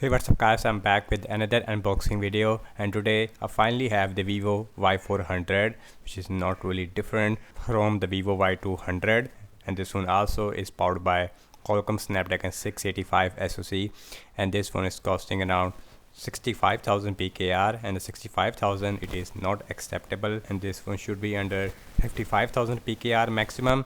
Hey, what's up guys, I'm back with another unboxing video, and today I finally have the Vivo Y400, which is not really different from the Vivo Y200, and this one also is powered by Qualcomm Snapdragon 685 SoC, and this one is costing around 65,000 PKR, and the 65,000 it is not acceptable, and this one should be under 55,000 PKR maximum.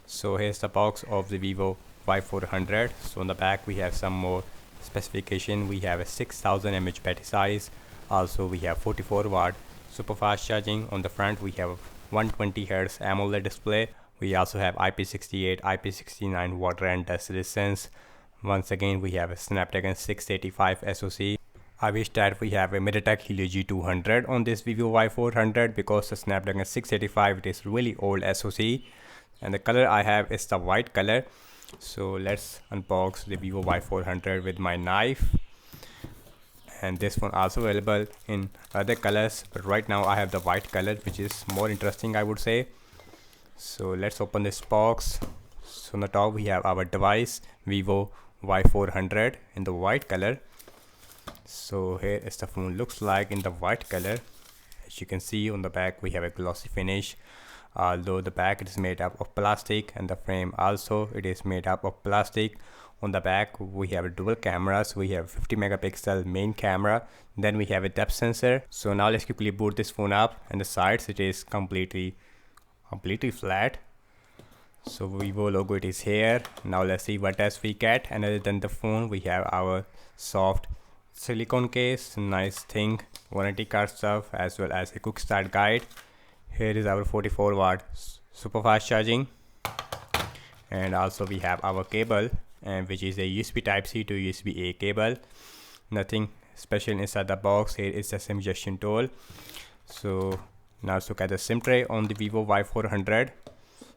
So here's the box of the Vivo Y400. So on the back we have some more specification. We have a 6000 mAh battery size. Also we have 44-watt super fast charging. On the front we have 120 Hz AMOLED display. We also have IP68, IP69 water and dust resistance. Once again we have a Snapdragon 685 SoC. I wish that we have a MediaTek Helio G200 on this Vivo Y400 because the Snapdragon 685 it is really old SoC, and the color I have is the white color. So let's unbox the Vivo Y400 with my knife, and this one also available in other colors, but right now I have the white color, which is more interesting I would say. So let's open this box. So on the top we have our device Vivo Y400 in the white color. So here is the phone looks like in the white color. As you can see on the back we have a glossy finish, although the back it is made up of plastic, and the frame also it is made up of plastic. On the back we have dual cameras. We have 50 megapixel main camera, then we have a depth sensor. So now let's quickly boot this phone up, and the sides it is completely flat. So Vivo logo it is here. Now let's see what else we get. And other than the phone we have our soft silicone case, nice thing, warranty card stuff, as well as a quick start guide. Here is our 44-watt super fast charging, and also we have our cable, and which is a USB type C to USB A cable. Nothing special inside the box. Here is the SIM injection tool. So now let's look at the SIM tray on the Vivo Y400.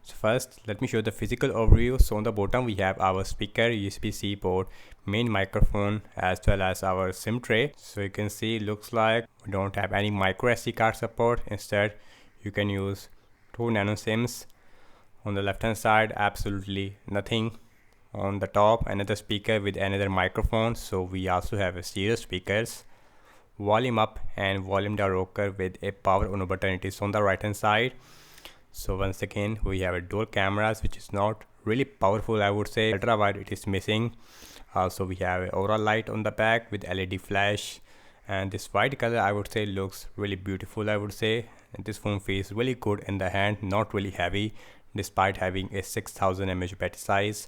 So first let me show the physical overview. So on the bottom we have our speaker, USB-C port, main microphone, as well as our SIM tray. So you can see looks like we don't have any micro SD card support. Instead you can use 2 nano SIMs. On the left hand side absolutely nothing. On the top another speaker with another microphone. So we also have a stereo speakers, volume up and volume down rocker with a power on button. It is on the right hand side. So once again we have a dual cameras, which is not really powerful I would say. Ultra wide it is missing. Also we have a aura light on the back with LED flash, and this white color I would say looks really beautiful I would say. And this phone feels really good in the hand, not really heavy despite having a 6000 mAh battery size.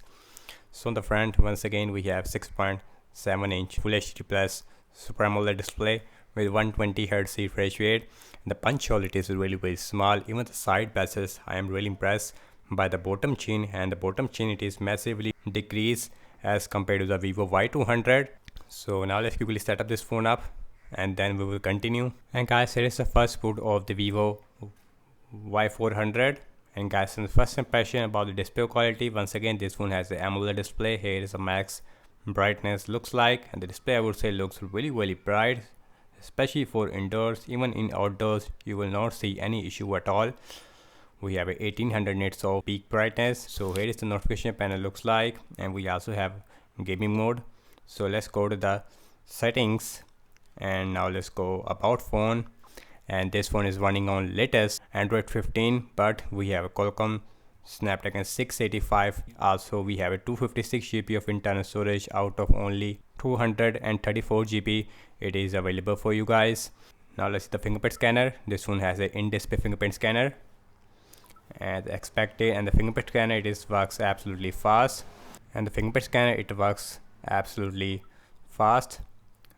So on the front once again we have 6.7 inch Full HD Plus Super AMOLED display with 120 Hz refresh rate. The punch hole it is really very small. Even the side bezels I am really impressed by the bottom chin, and the bottom chin it is massively decreased as compared to the Vivo Y200. So now let's quickly set up this phone up, and then we will continue. And guys, here is the first boot of the Vivo Y400. And guys, some first impression about the display quality. Once again this phone has the AMOLED display. Here is a max brightness looks like, and the display I would say looks really bright, especially for indoors. Even in outdoors you will not see any issue at all. We have a 1800 nits of peak brightness. So here is the notification panel looks like, and we also have gaming mode. So let's go to the settings, and now let's go about phone. And this phone is running on latest Android 15, but we have a Qualcomm Snapdragon 685. Also we have a 256 GB of internal storage out of only 234 GB it is available for you guys. Now let's see the fingerprint scanner. This one has an in-display fingerprint scanner as expected, and the fingerprint scanner it works absolutely fast.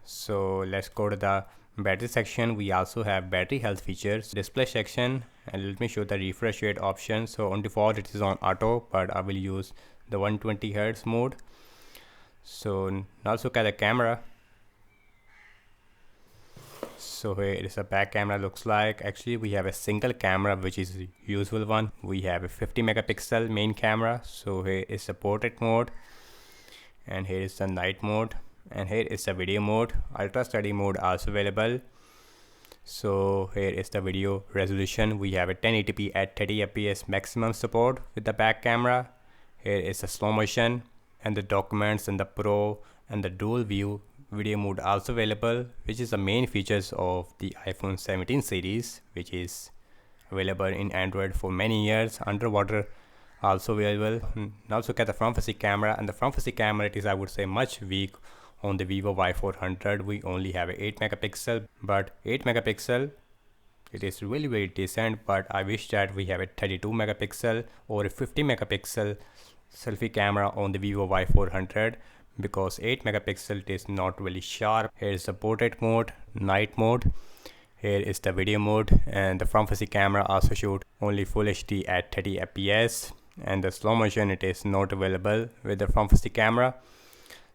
So let's go to the battery section. We also have battery health features, display section, and let me show the refresh rate option. So on default it is on auto, but I will use the 120 Hz mode. So now let's look at the camera. So here it is a back camera looks like. Actually we have a single camera, which is the usual one. We have a 50 megapixel main camera. So here is the portrait mode, and here is the night mode, and here is the video mode. Ultra steady mode also available. So here is the video resolution. We have a 1080p at 30 fps maximum support with the back camera. Here is the slow motion, and the documents and the pro and the dual view video mode also available, which is the main features of the iPhone 17 series, which is available in Android for many years. Underwater also available. Also get the front facing camera, and the front facing camera, it is, I would say, much weak on the Vivo Y400. We only have a 8 megapixel, but 8 megapixel, it is really very decent, but I wish that we have a 32 megapixel or a 50 megapixel selfie camera on the Vivo Y400, because 8 megapixel it is not really sharp. Here is the portrait mode, night mode, here is the video mode, and the front facing camera also shoot only full HD at 30 fps, and the slow motion, it is not available with the front facing camera.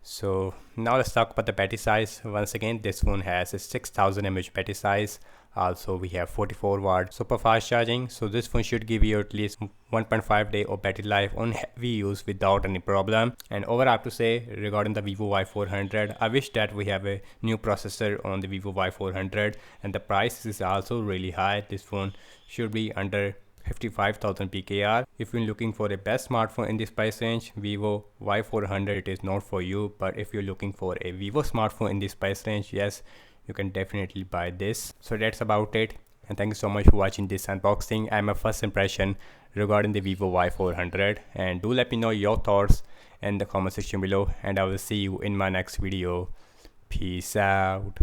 So now let's talk about the battery size. Once again, this phone has a 6000 mAh battery size. Also we have 44 watt super fast charging, so this phone should give you at least 1.5 day of battery life on heavy use without any problem. And overall, I have to say regarding the Vivo Y400, I wish that we have a new processor on the Vivo Y400, and the price is also really high. This phone should be under 55,000 PKR. If you're looking for the best smartphone in this price range, Vivo Y400 it is not for you. But if you're looking for a Vivo smartphone in this price range, yes, you can definitely buy this. So that's about it, and thank you so much for watching this unboxing and my first impression regarding the Vivo Y400. And do let me know your thoughts in the comment section below, and I will see you in my next video. Peace out.